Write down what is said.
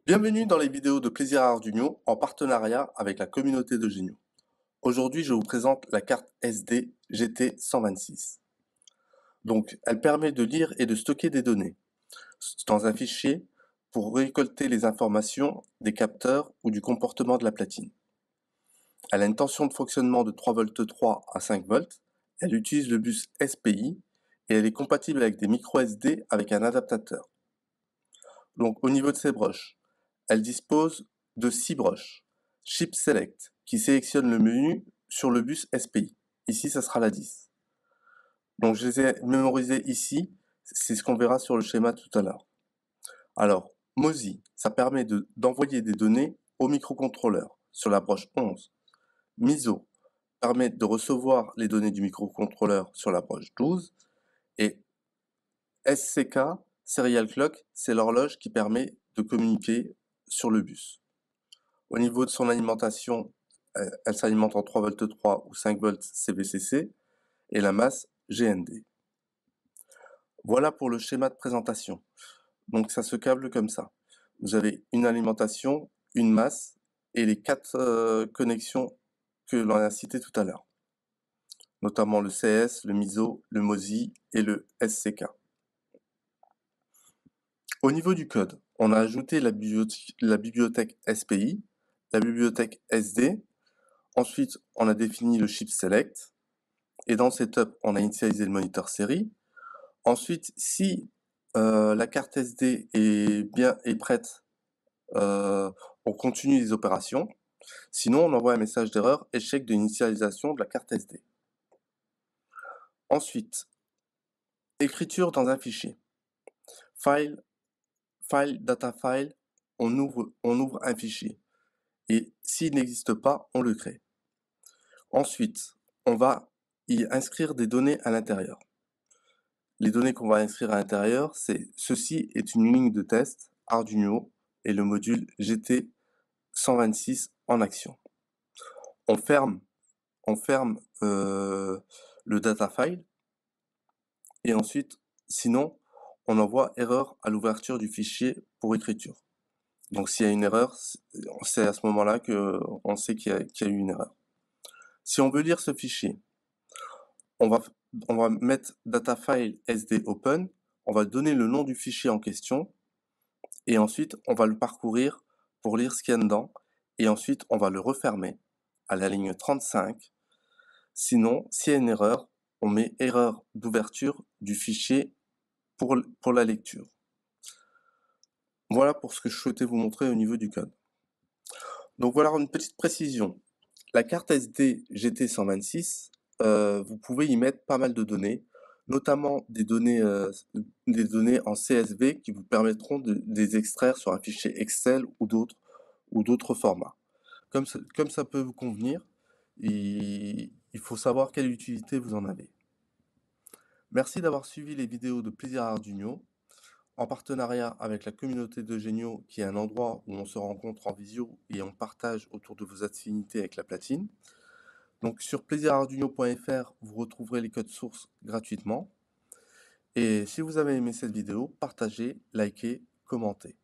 Bienvenue dans les vidéos de Plaisir Arduino en partenariat avec la communauté de Genio. Aujourd'hui, je vous présente la carte SD GT126. Donc, elle permet de lire et de stocker des données dans un fichier pour récolter les informations des capteurs ou du comportement de la platine. Elle a une tension de fonctionnement de 3,3 V à 5 volts. Elle utilise le bus SPI et elle est compatible avec des micro SD avec un adaptateur. Donc, au niveau de ses broches, elle dispose de 6 broches. Chip Select, qui sélectionne le menu sur le bus SPI. Ici, ça sera la 10. Donc, je les ai mémorisées ici. C'est ce qu'on verra sur le schéma tout à l'heure. Alors, MOSI, ça permet d'envoyer des données au microcontrôleur sur la broche 11. MISO permet de recevoir les données du microcontrôleur sur la broche 12. Et SCK, Serial Clock, c'est l'horloge qui permet de communiquer sur le bus. Au niveau de son alimentation, elle s'alimente en 3,3 V ou 5 volts CVCC et la masse GND. Voilà pour le schéma de présentation. Donc ça se câble comme ça. Vous avez une alimentation, une masse et les 4 connexions que l'on a citées tout à l'heure, notamment le CS, le MISO, le MOSI et le SCK. Au niveau du code, on a ajouté la bibliothèque SPI, la bibliothèque SD. Ensuite, on a défini le chip select. Et dans le setup, on a initialisé le moniteur série. Ensuite, si la carte SD est prête, on continue les opérations. Sinon, on envoie un message d'erreur échec de l'initialisation de la carte SD. Ensuite, écriture dans un fichier. File, data file, on ouvre un fichier. Et s'il n'existe pas, on le crée. Ensuite, on va y inscrire des données à l'intérieur. Les données qu'on va inscrire à l'intérieur, c'est ceci est une ligne de test Arduino et le module GT126 en action. On ferme le data file et ensuite, sinon, on envoie erreur à l'ouverture du fichier pour écriture. Donc s'il y a une erreur, c'est à ce moment-là qu'on sait qu'il y a eu une erreur. Si on veut lire ce fichier, on va mettre datafile sd open, on va donner le nom du fichier en question, et ensuite on va le parcourir pour lire ce qu'il y a dedans, et ensuite on va le refermer à la ligne 35. Sinon, s'il y a une erreur, on met erreur d'ouverture du fichier pour la lecture. Voilà pour ce que je souhaitais vous montrer au niveau du code. Donc voilà une petite précision. La carte SD GT126, vous pouvez y mettre pas mal de données, notamment des données en CSV qui vous permettront de les extraire sur un fichier Excel ou d'autres formats. Comme ça peut vous convenir, il faut savoir quelle utilité vous en avez. Merci d'avoir suivi les vidéos de Plaisir Arduino, en partenariat avec la communauté de Genio, qui est un endroit où on se rencontre en visio et on partage autour de vos affinités avec la platine. Donc sur plaisirarduino.fr, vous retrouverez les codes sources gratuitement. Et si vous avez aimé cette vidéo, partagez, likez, commentez.